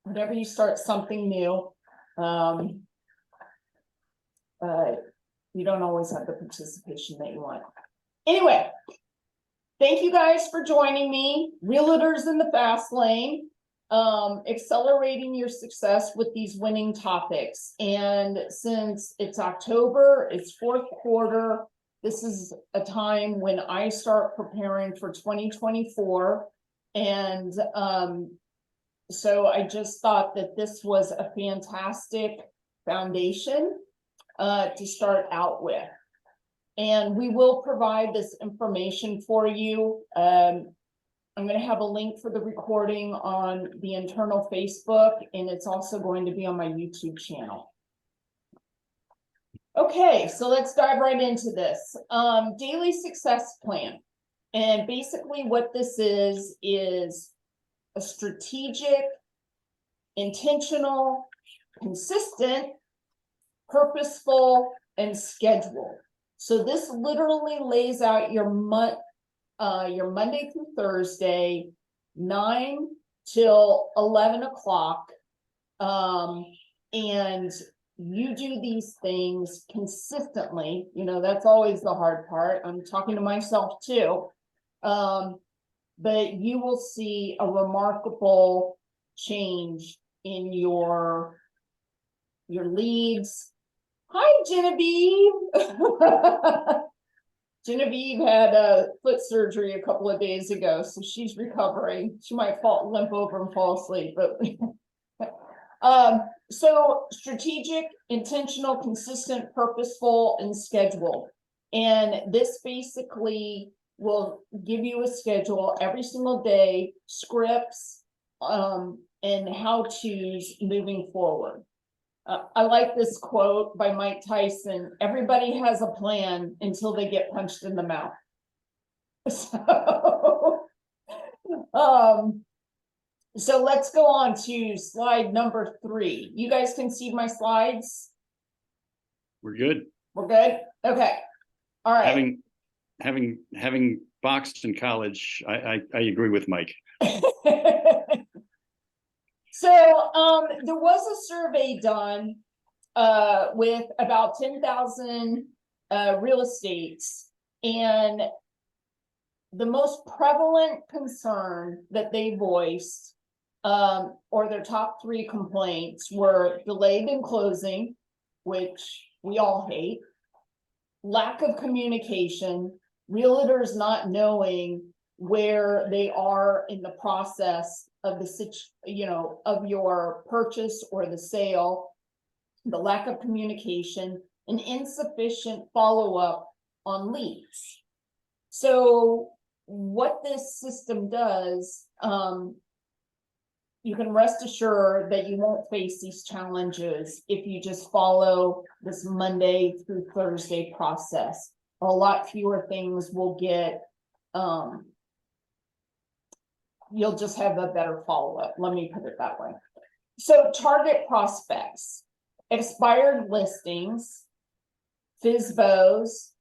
whenever you start something new, you don't always have the participation that you want. Anyway, thank you guys for joining me. Realtors in the Fast Lane, accelerating your success with these winning topics. And since it's October, it's fourth quarter, this is a time when I start preparing for 2024. And so I just thought that this was a fantastic foundation to start out with. And we will provide this information for you. I'm going to have a link for the recording on the internal Facebook, and it's also going to be on my YouTube channel. Okay, so let's dive right into this. Daily success plan. And basically what this is a strategic, intentional, consistent, purposeful, and scheduled. So this literally lays out your Monday through Thursday, 9 till 11 o'clock. And you do these things consistently. You know, that's always the hard part. I'm talking to myself too. But you will see a remarkable change in your leads. Hi, Genevieve. Genevieve had a foot surgery a couple of days ago, so she's recovering. She might limp over and fall asleep, but so strategic, intentional, consistent, purposeful, and scheduled. And this basically will give you a schedule every single day, scripts, and how-tos moving forward. I like this quote by Mike Tyson: everybody has a plan until they get punched in the mouth. So let's go on to slide number 3. You guys can see my slides? We're good. We're good? Okay. All right. Having boxed in college, I agree with Mike. So there was a survey done with about 10,000 real estates, and the most prevalent concern that they voiced, or their top 3 complaints, were delayed in closing, which we all hate, lack of communication, realtors not knowing where they are in the process of of your purchase or the sale, the lack of communication, and insufficient follow-up on leads. So what this system does, you can rest assured that you won't face these challenges if you just follow this Monday through Thursday process. A lot fewer things will get, you'll just have a better follow-up. Let me put it that way. So target prospects, expired listings, FSBOs,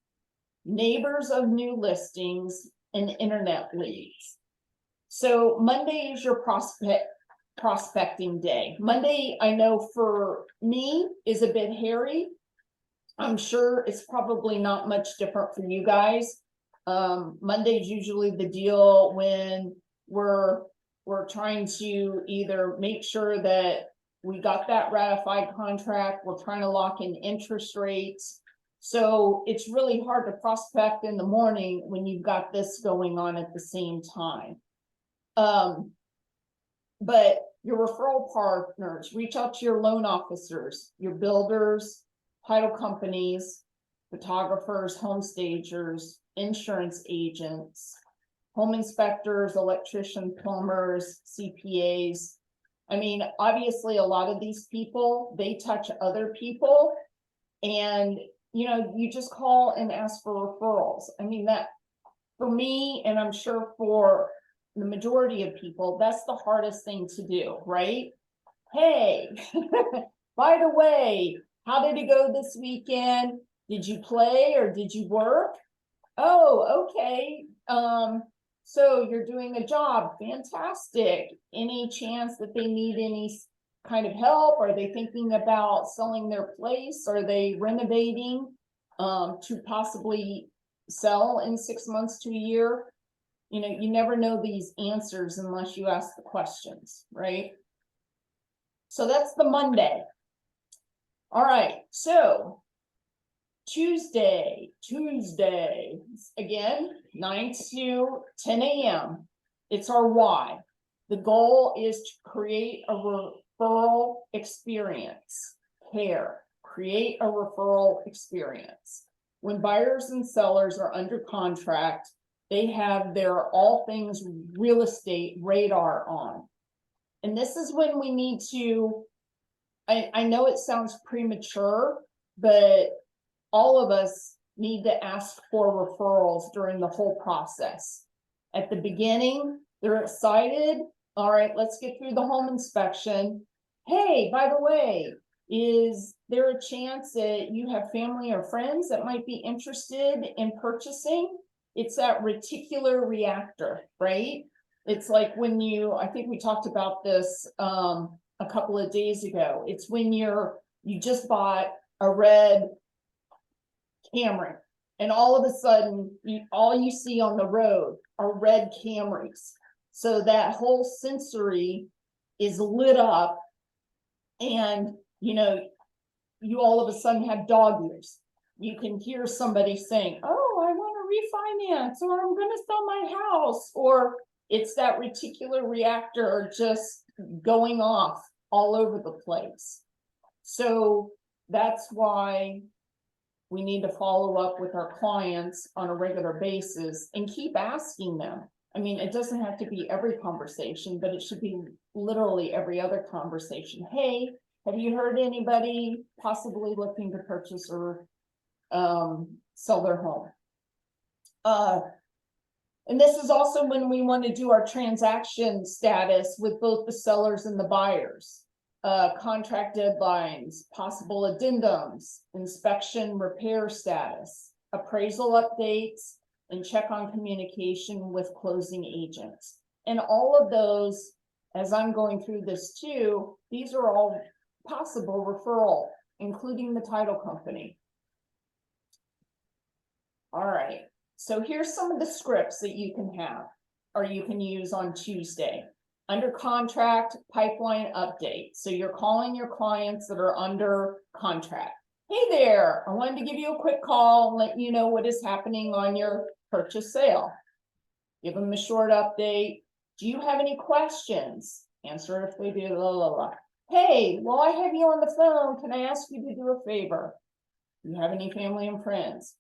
neighbors of new listings, and internet leads. So Monday is your prospecting day. Monday, I know for me, is a bit hairy. I'm sure it's probably not much different for you guys. Monday's usually the deal when we're trying to either make sure that we got that ratified contract, we're trying to lock in interest rates. So it's really hard to prospect in the morning when you've got this going on at the same time. But your referral partners, reach out to your loan officers, your builders, title companies, photographers, home stagers, insurance agents, home inspectors, electricians, plumbers, CPAs. I mean, obviously a lot of these people, they touch other people, and you just call and ask for referrals. I mean, that for me, and I'm sure for the majority of people, that's the hardest thing to do, right? Hey, by the way, how did it go this weekend? Did you play or did you work? Oh, okay. So you're doing a job, fantastic. Any chance that they need any kind of help? Are they thinking about selling their place? Are they renovating to possibly sell in 6 months to a year? You know, you never know these answers unless you ask the questions, right? So that's the Monday. All right, so Tuesday, again, 9 to 10 a.m. It's our why. The goal is to create a referral experience. Create a referral experience. When buyers and sellers are under contract, they have their all things real estate radar on. And this is when we need to, I know it sounds premature, but all of us need to ask for referrals during the whole process. At the beginning, they're excited. All right, let's get through the home inspection. Hey, by the way, is there a chance that you have family or friends that might be interested in purchasing? It's that reticular reactor, right? It's like when I think we talked about this a couple of days ago. It's when you just bought a red Camry, and all of a sudden, all you see on the road are red Camrys. So that whole sensory is lit up, and you all of a sudden have dog ears. You can hear somebody saying, "Oh, I want to refinance," or "I'm going to sell my house," or it's that reticular reactor just going off all over the place. So that's why we need to follow up with our clients on a regular basis and keep asking them. I mean, it doesn't have to be every conversation, but it should be literally every other conversation. Hey, have you heard anybody possibly looking to purchase or sell their home? And this is also when we want to do our transaction status with both the sellers and the buyers. Contract deadlines, possible addendums, inspection repair status, appraisal updates, and check on communication with closing agents. And all of those, as I'm going through this too, these are all possible referral, including the title company. All right, so here's some of the scripts that you can have, or you can use on Tuesday. Under contract, pipeline update. So you're calling your clients that are under contract. Hey there, I wanted to give you a quick call and let you know what is happening on your purchase sale. Give them a short update. Do you have any questions? Answer if they do, blah, blah, blah. Hey, while I have you on the phone, can I ask you to do a favor? Do you have any family and friends?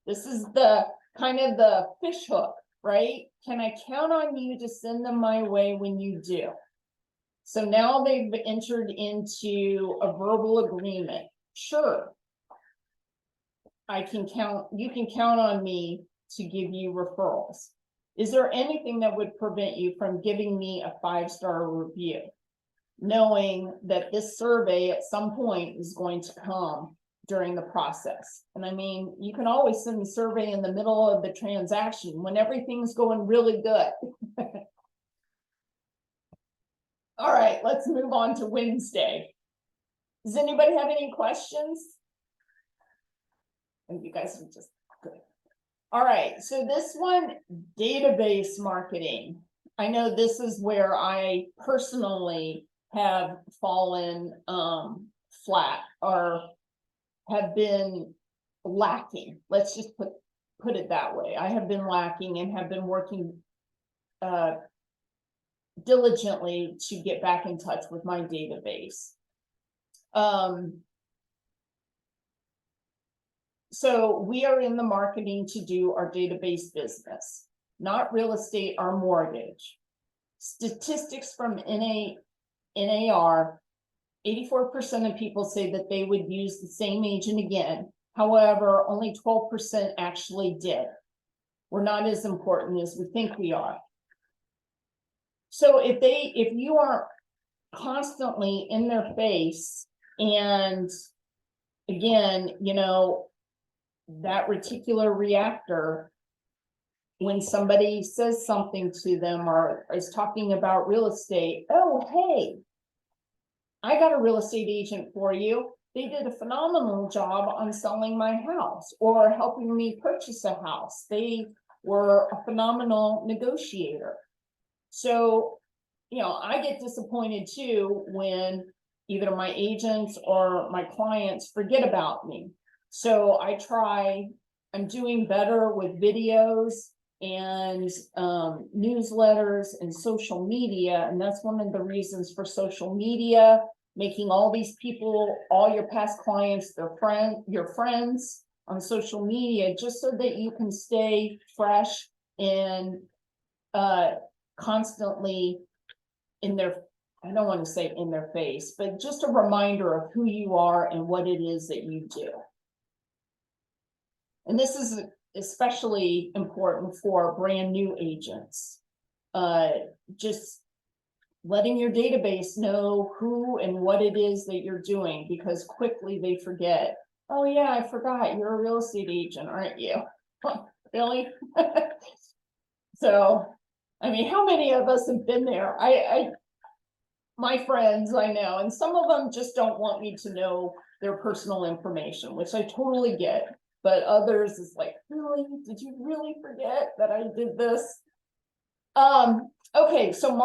This is the kind of the fish hook, right? Can I count on you to send them my way when you do? So now they've entered into a verbal agreement. Sure, I can count, you can count on me to give you referrals. Is there anything that would prevent you from giving me a 5-star review, knowing that this survey at some point is going to come during the process? And I mean, you can always send the survey in the middle of the transaction when everything's going really good. All right, let's move on to Wednesday. Does anybody have any questions? And you guys are just good. All right, so this one, database marketing. I know this is where I personally have fallen flat or have been lacking. Let's just put it that way. I have been lacking and have been working diligently to get back in touch with my database. So we are in the marketing to do our database business, not real estate or mortgage. Statistics from NAR, 84% of people say that they would use the same agent again. However, only 12% actually did. We're not as important as we think we are. So if you are constantly in their face, and again, you know, that reticular reactor when somebody says something to them or is talking about real estate, oh, hey, I got a real estate agent for you. They did a phenomenal job on selling my house or helping me purchase a house. They were a phenomenal negotiator. So, I get disappointed too when either my agents or my clients forget about me. So I'm doing better with videos and newsletters and social media. And that's one of the reasons for social media, making all these people, all your past clients, your friends on social media, just so that you can stay fresh and constantly in their, I don't want to say in their face, but just a reminder of who you are and what it is that you do. And this is especially important for brand new agents. Just letting your database know who and what it is that you're doing, because quickly they forget. Oh yeah, I forgot you're a real estate agent, aren't you? Really? So, I mean, how many of us have been there? My friends I know, and some of them just don't want me to know their personal information, which I totally get. But others is like, really? Did you really forget that I did this? Okay, so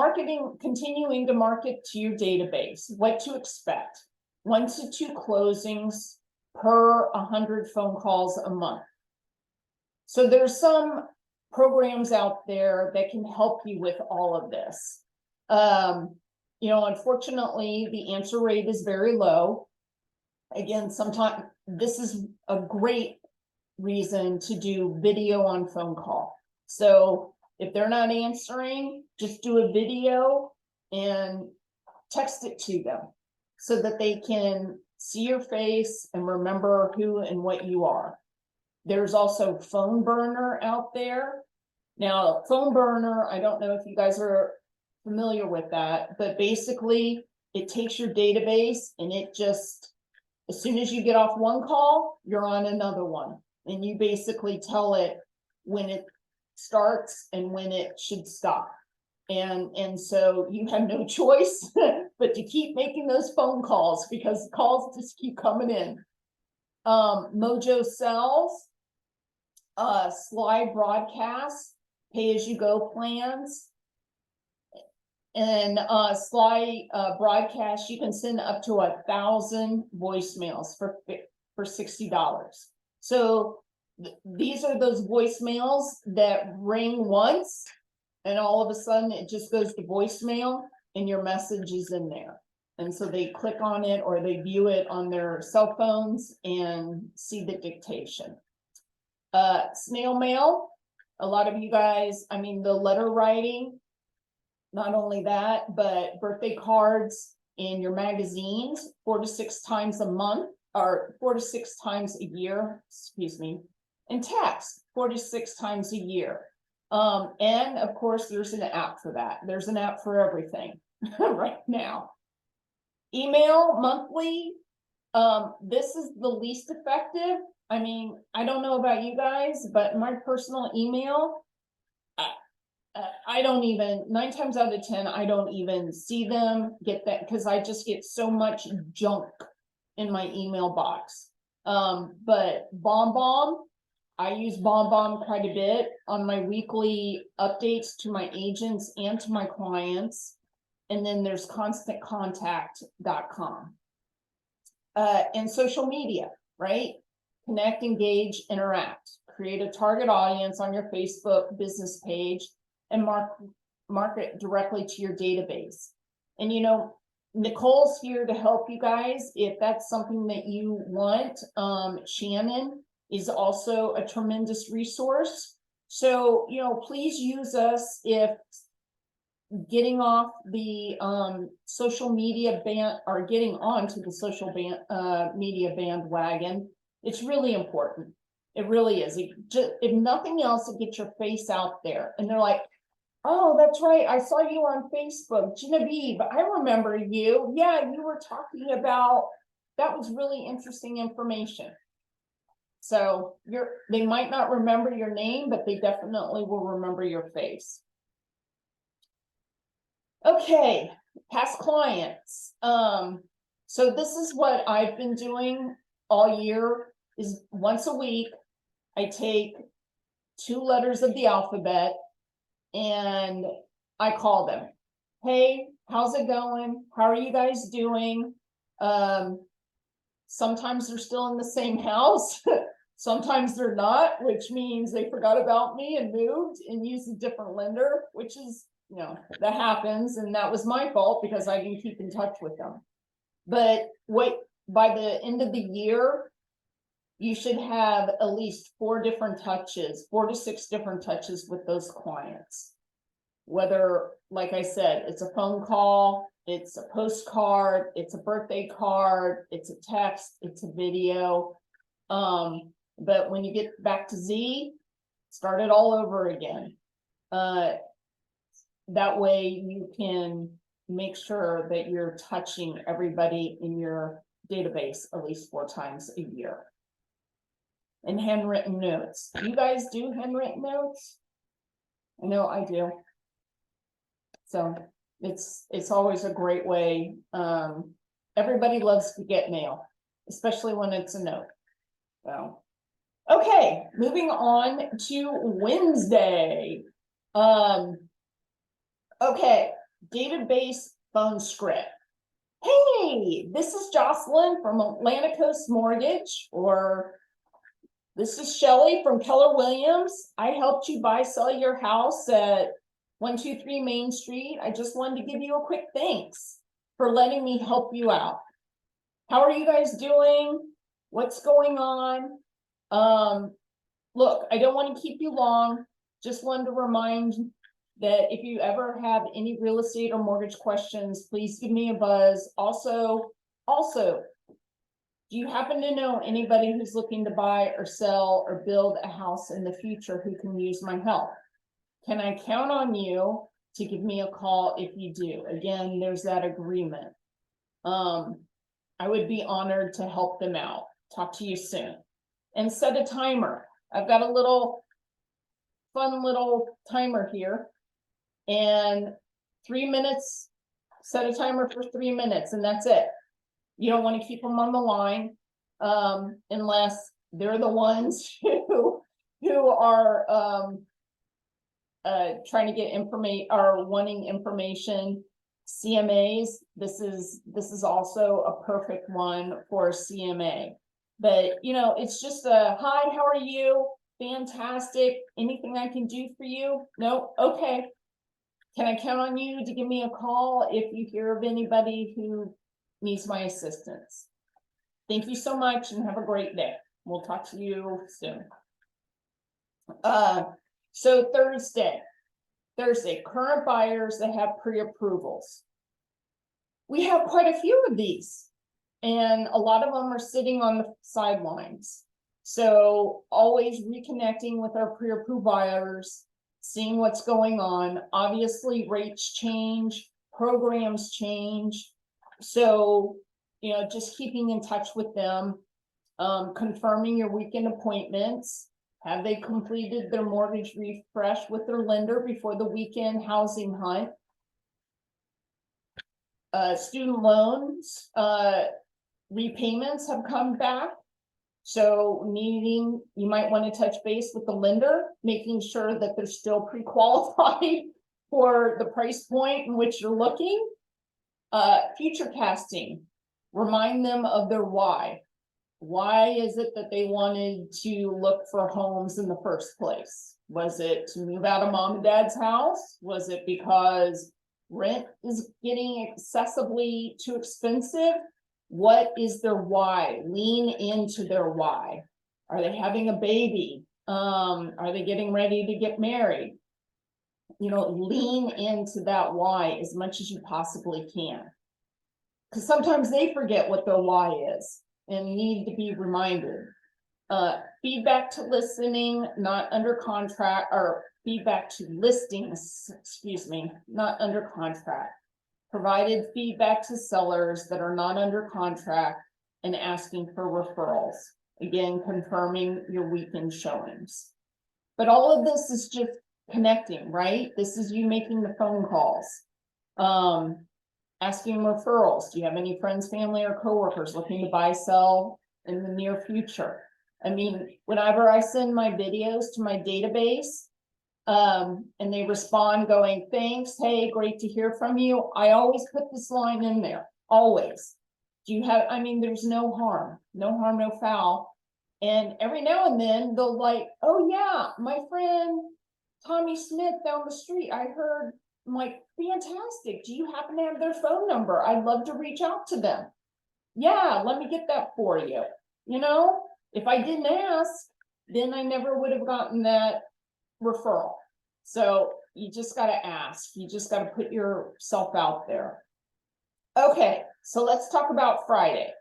continuing to market to your database, what to expect. 1 to 2 closings per 100 phone calls a month. So there's some programs out there that can help you with all of this. Unfortunately, the answer rate is very low. Again, sometimes this is a great reason to do video on phone call. So if they're not answering, just do a video and text it to them so that they can see your face and remember who and what you are. There's also Phone Burner out there. Now, Phone Burner, I don't know if you guys are familiar with that, but basically it takes your database and it just, as soon as you get off one call, you're on another one. And you basically tell it when it starts and when it should stop. And so you have no choice but to keep making those phone calls because calls just keep coming in. Mojo Sells, Sly Broadcast, pay-as-you-go plans. And Sly Broadcast, you can send up to 1,000 voicemails for $60. So these are those voicemails that ring once and all of a sudden it just goes to voicemail and your message is in there. And so they click on it or they view it on their cell phones and see the dictation. Snail mail, a lot of you guys, I mean, the letter writing, not only that, but birthday cards in your magazines 4 to 6 times a month, or 4 to 6 times a year, excuse me, and text 4 to 6 times a year. And of course, there's an app for that. There's an app for everything right now. Email monthly. This is the least effective. I mean, I don't know about you guys, but my personal email, I don't even, 9 times out of 10, I don't even see them get that because I just get so much junk in my email box. But BombBomb, I use BombBomb quite a bit on my weekly updates to my agents and to my clients. And then there's constantcontact.com. And social media, right? Connect, engage, interact. Create a target audience on your Facebook business page and market directly to your database. And Nicole's here to help you guys if that's something that you want. Shannon is also a tremendous resource. So, please use us if getting off the social media band or getting onto the social media bandwagon. It's really important. It really is. If nothing else, it gets your face out there. And they're like, oh, that's right. I saw you on Facebook, Genevieve. I remember you. Yeah, you were talking about, that was really interesting information. So they might not remember your name, but they definitely will remember your face. Okay, past clients. So this is what I've been doing all year is once a week, I take 2 letters of the alphabet and I call them. Hey, how's it going? How are you guys doing? Sometimes they're still in the same house. Sometimes they're not, which means they forgot about me and moved and used a different lender, which is, that happens. And that was my fault because I didn't keep in touch with them. But by the end of the year, you should have at least 4 different touches, 4 to 6 different touches with those clients. Whether, like I said, it's a phone call, it's a postcard, it's a birthday card, it's a text, it's a video. But when you get back to Z, start it all over again. That way you can make sure that you're touching everybody in your database at least 4 times a year. And handwritten notes. You guys do handwritten notes? I know I do. So it's always a great way. Everybody loves to get mail, especially when it's a note. So, okay, moving on to Wednesday. Okay, database phone script. Hey, this is Jocelyn from Atlantic Coast Mortgage, or this is Shelley from Keller Williams. I helped you buy, sell your house at 123 Main Street. I just wanted to give you a quick thanks for letting me help you out. How are you guys doing? What's going on? Look, I don't want to keep you long. Just wanted to remind that if you ever have any real estate or mortgage questions, please give me a buzz. Also, do you happen to know anybody who's looking to buy or sell or build a house in the future who can use my help? Can I count on you to give me a call if you do? Again, there's that agreement. I would be honored to help them out. Talk to you soon. And set a timer. I've got a fun little timer here. And 3 minutes, set a timer for 3 minutes, and that's it. You don't want to keep them on the line unless they're the ones who are trying to get information or wanting information. CMAs, this is also a perfect one for CMA. But it's just a hi, how are you? Fantastic. Anything I can do for you? No? Okay. Can I count on you to give me a call if you hear of anybody who needs my assistance? Thank you so much and have a great day. We'll talk to you soon. So Thursday, current buyers that have pre-approvals. We have quite a few of these, and a lot of them are sitting on the sidelines. So always reconnecting with our pre-approved buyers, seeing what's going on. Obviously, rates change, programs change. So, just keeping in touch with them, confirming your weekend appointments. Have they completed their mortgage refresh with their lender before the weekend housing hunt? Student loans, repayments have come back. So you might want to touch base with the lender, making sure that they're still pre-qualified for the price point in which you're looking. Future casting, remind them of their why. Why is it that they wanted to look for homes in the first place? Was it to move out of mom and dad's house? Was it because rent is getting excessively too expensive? What is their why? Lean into their why. Are they having a baby? Are they getting ready to get married? Lean into that why as much as you possibly can. Because sometimes they forget what their why is and need to be reminded. Feedback to listening, not under contract, or feedback to listings, not under contract. Provided feedback to sellers that are not under contract and asking for referrals. Again, confirming your weekend showings. But all of this is just connecting, right? This is you making the phone calls. Asking referrals. Do you have any friends, family, or coworkers looking to buy, sell in the near future? I mean, whenever I send my videos to my database, and they respond going, thanks, hey, great to hear from you. I always put this line in there, always. Do you have, I mean, there's no harm, no foul. And every now and then they'll like, oh yeah, my friend Tommy Smith down the street, I heard. I'm like, fantastic. Do you happen to have their phone number? I'd love to reach out to them. Yeah, let me get that for you. You know, if I didn't ask, then I never would have gotten that referral. So you just got to ask. You just got to put yourself out there. Okay, so let's talk about Friday.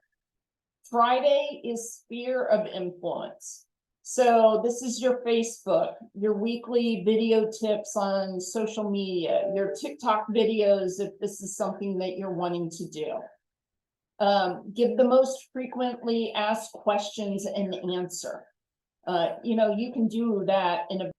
Friday is sphere of influence. So this is your Facebook, your weekly video tips on social media, your TikTok videos, if this is something that you're wanting to do. Give the most frequently asked questions and answer. You know, you can do that in a